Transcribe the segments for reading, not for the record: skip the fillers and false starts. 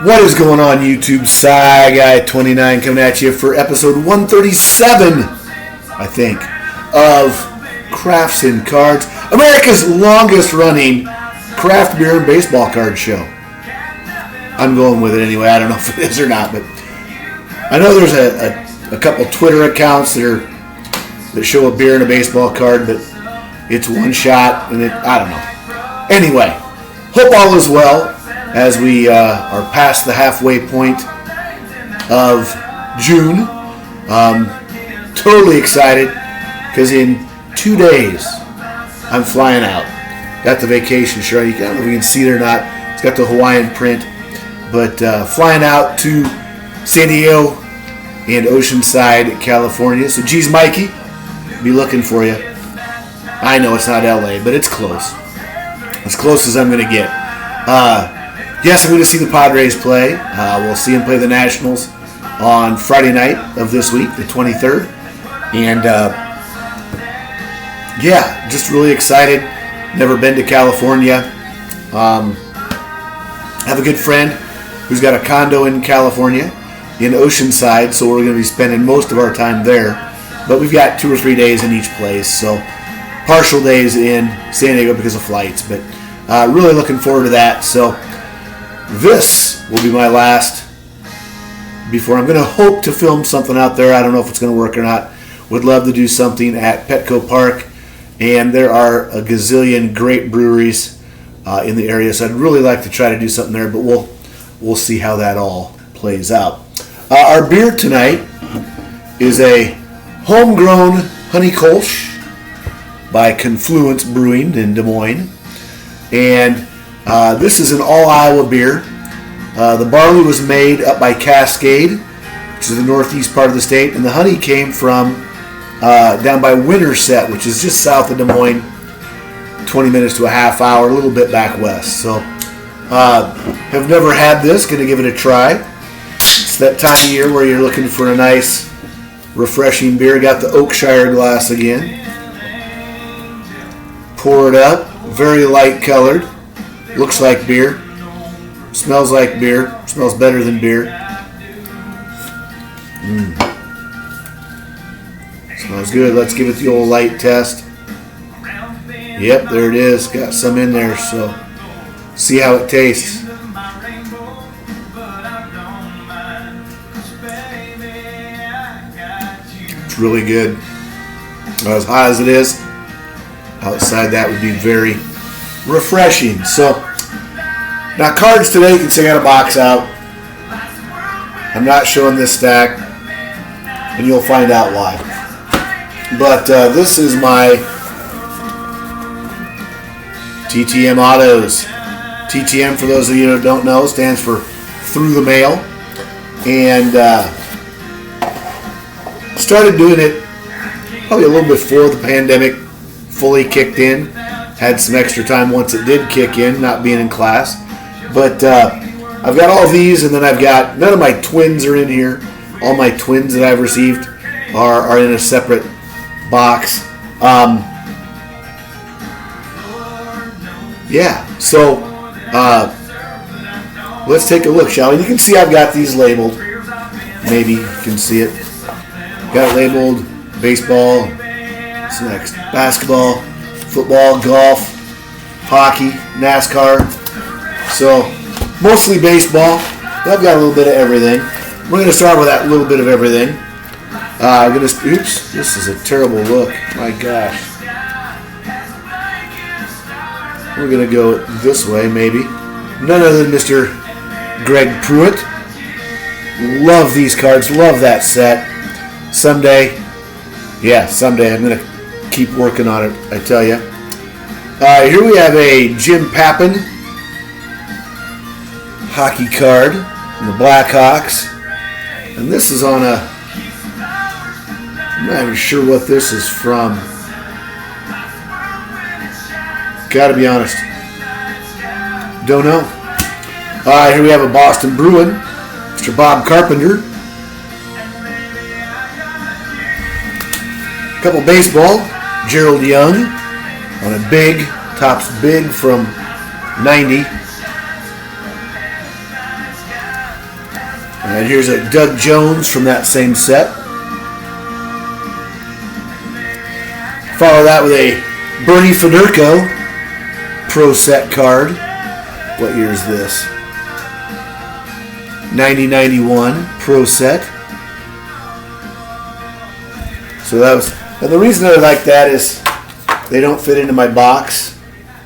What is going on, YouTube? Sci Guy 29 coming at you for episode 137, I think, of Crafts and Cards, America's longest running craft beer and baseball card show. I'm going with it anyway. I don't know if it is or not, but I know there's a couple Twitter accounts that show a beer and a baseball card, but it's one shot, and I don't know. Anyway, hope all is well as we are past the halfway point of June. Totally excited because in 2 days I'm flying out. Got the vacation shirt. I don't know if you can see it or not. It's got the Hawaiian print. But flying out to San Diego and Oceanside, California. So geez, Mikey, be looking for you. I know it's not LA, but it's close. As close as I'm going to get. Yes, I'm going to see the Padres play. We'll see them play the Nationals on Friday night of this week, the 23rd. And, yeah, just really excited. Never been to California. Have a good friend who's got a condo in California, in Oceanside, so we're going to be spending most of our time there. But we've got 2 or 3 days in each place, so partial days in San Diego because of flights. But really looking forward to that. So this will be my last before I'm going to hope to film something out there. I don't know if it's going to work or not. Would love to do something at Petco Park, and there are a gazillion great breweries in the area, so I'd really like to try to do something there, but we'll see how that all plays out. Our beer tonight is a Homegrown Honey Kolsch by Confluence Brewing in Des Moines, and this is an all-Iowa beer. The barley was made up by Cascade, which is the northeast part of the state, and the honey came from down by Winterset, which is just south of Des Moines, 20 minutes to a half hour, a little bit back west. So, have never had this, going to give it a try. It's that time of year where you're looking for a nice, refreshing beer. Got the Oakshire glass again. Pour it up, very light colored. Looks like beer. Smells like beer. Smells better than beer. Smells good. Let's give it the old light test. Yep, there it is. Got some in there, so see how it tastes. It's really good. As hot as it is, outside that would be very refreshing. So, now cards today, you can see I got a box out. I'm not showing this stack, and you'll find out why. But this is my TTM Autos. TTM, for those of you who don't know, stands for Through the Mail. And started doing it probably a little before the pandemic fully kicked in. Had some extra time once it did kick in, not being in class. But I've got all these, and then I've got, none of my twins are in here. All my twins that I've received are in a separate box. Yeah, so let's take a look, shall we? You can see I've got these labeled. Maybe you can see it. Got it labeled baseball. What's next? Basketball, football, golf, hockey, NASCAR. So mostly baseball. But I've got a little bit of everything. We're going to start with that little bit of everything. Oops, this is a terrible look. My gosh. We're going to go this way, maybe. None other than Mr. Greg Pruitt. Love these cards. Love that set. Someday I'm going to keep working on it, I tell you. Here we have a Jim Pappin hockey card from the Blackhawks. And this is on a... I'm not even sure what this is from. Gotta be honest. Don't know. Here we have a Boston Bruin, Mr. Bob Carpenter. A couple baseball, Gerald Young on a big, Topps big from 90. And here's a Doug Jones from that same set. Follow that with a Bernie Federko Pro Set card. What year is this? 90-91 Pro Set. So that was, and the reason I like that is they don't fit into my box.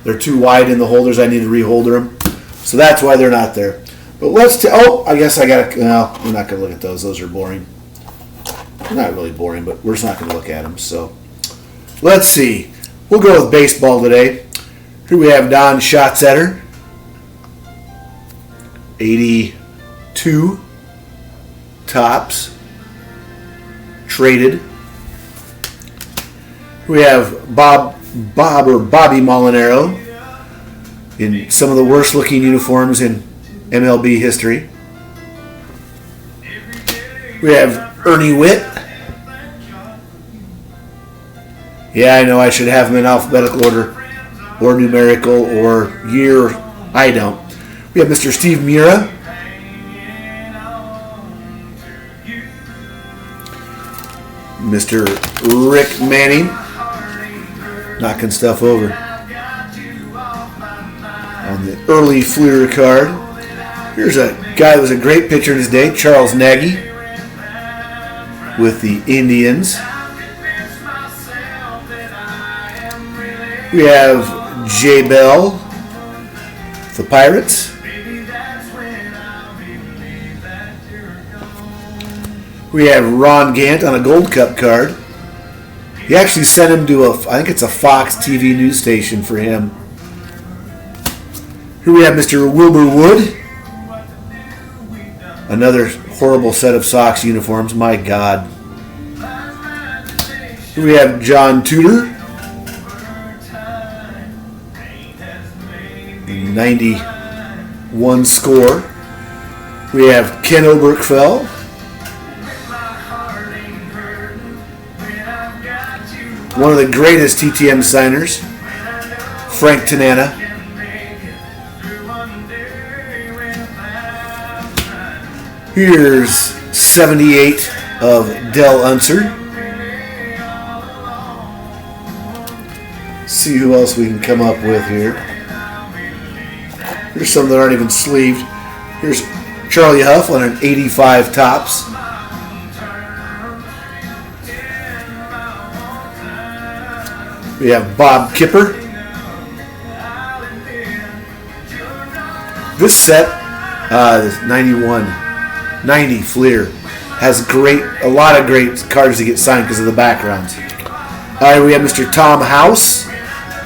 They're too wide in the holders. I need to reholder them. So that's why they're not there. But let's, I guess I gotta, no, we're not gonna look at those. Those are boring. They're not really boring, but we're just not gonna look at them. So let's see. We'll go with baseball today. Here we have Don Schatzeder. 82 tops. Traded. We have Bobby Molinaro in some of the worst looking uniforms in MLB history. We have Ernie Witt. Yeah, I know I should have them in alphabetical order or numerical or year. I don't. We have Mr. Steve Mura. Mr. Rick Manning. Knocking stuff over. On the early Fleer card. Here's a guy that was a great pitcher in his day, Charles Nagy, with the Indians. We have Jay Bell, the Pirates. We have Ron Gant on a Gold Cup card. He actually sent him to I think it's a Fox TV news station for him. Here we have Mr. Wilbur Wood. Another horrible set of Sox uniforms. My God. Here we have John Tudor. 91 score. We have Ken Oberkfell. One of the greatest TTM signers, Frank Tanana. Here's 78 of Del Unser. See who else we can come up with here. Here's some that aren't even sleeved. Here's Charlie Huff on an 85 tops. We have Bob Kipper. This set, 90 Fleer, has a lot of great cards to get signed because of the backgrounds. All right, we have Mr. Tom House.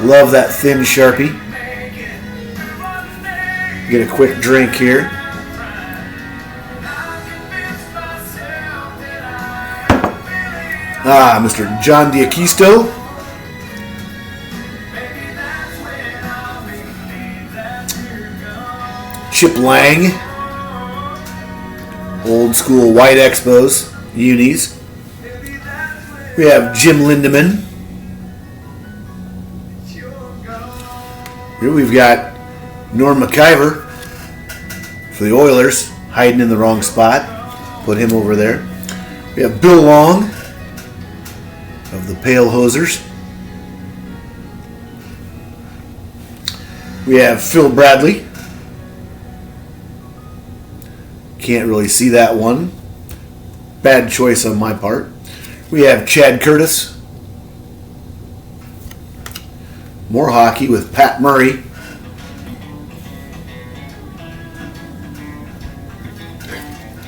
Love that thin Sharpie. Get a quick drink here. Mr. John D'Aquisto. Chip Lang. Old school white Expos, unis. We have Jim Lindemann. Here we've got Norm McIver for the Oilers, hiding in the wrong spot. Put him over there. We have Bill Long of the Pale Hosers. We have Phil Bradley. Can't really see that one. Bad choice on my part. We have Chad Curtis. More hockey with Pat Murray.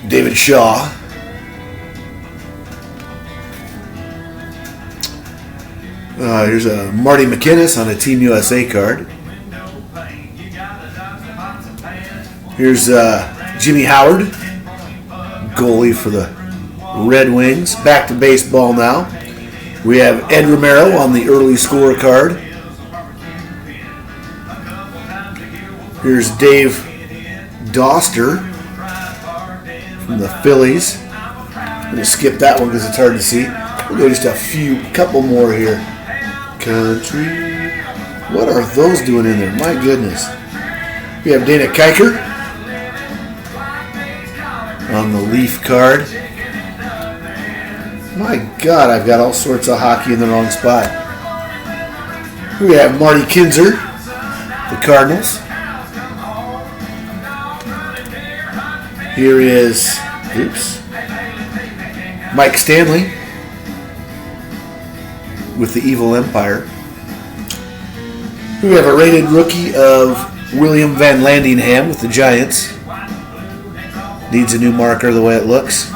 David Shaw. Here's a Marty McInnes on a Team USA card. Here's Jimmy Howard, goalie for the Red Wings. Back to baseball now. We have Ed Romero on the early score card. Here's Dave Doster from the Phillies. I'm going to skip that one because it's hard to see. We'll go just a couple more here. Country. What are those doing in there? My goodness. We have Dana Kuyker. on the Leaf card. My God, I've got all sorts of hockey in the wrong spot. We have Marty Kinzer, the Cardinals. Here is, Mike Stanley with the Evil Empire. We have a rated rookie of William Van Landingham with the Giants. Needs a new marker the way it looks.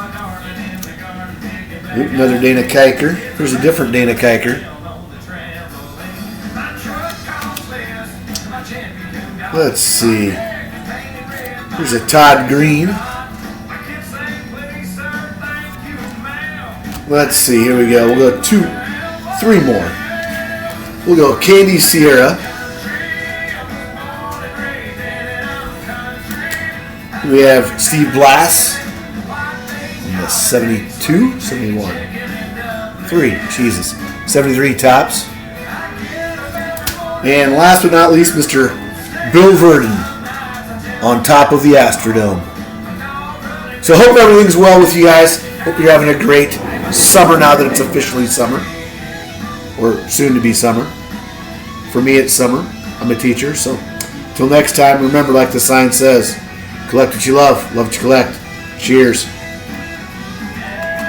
Another Dana Kiker. Here's a different Dana Kiker. Let's see. Here's a Todd Green. Let's see. Here we go. We'll go 3 more. We'll go Candy Sierra. We have Steve Blass. 72? 71. 73 tops. And last but not least, Mr. Bill Verdon on top of the Astrodome. So hope everything's well with you guys. Hope you're having a great summer now that it's officially summer. Or soon to be summer. For me, it's summer. I'm a teacher, so till next time, remember, like the sign says, collect what you love what you collect. Cheers.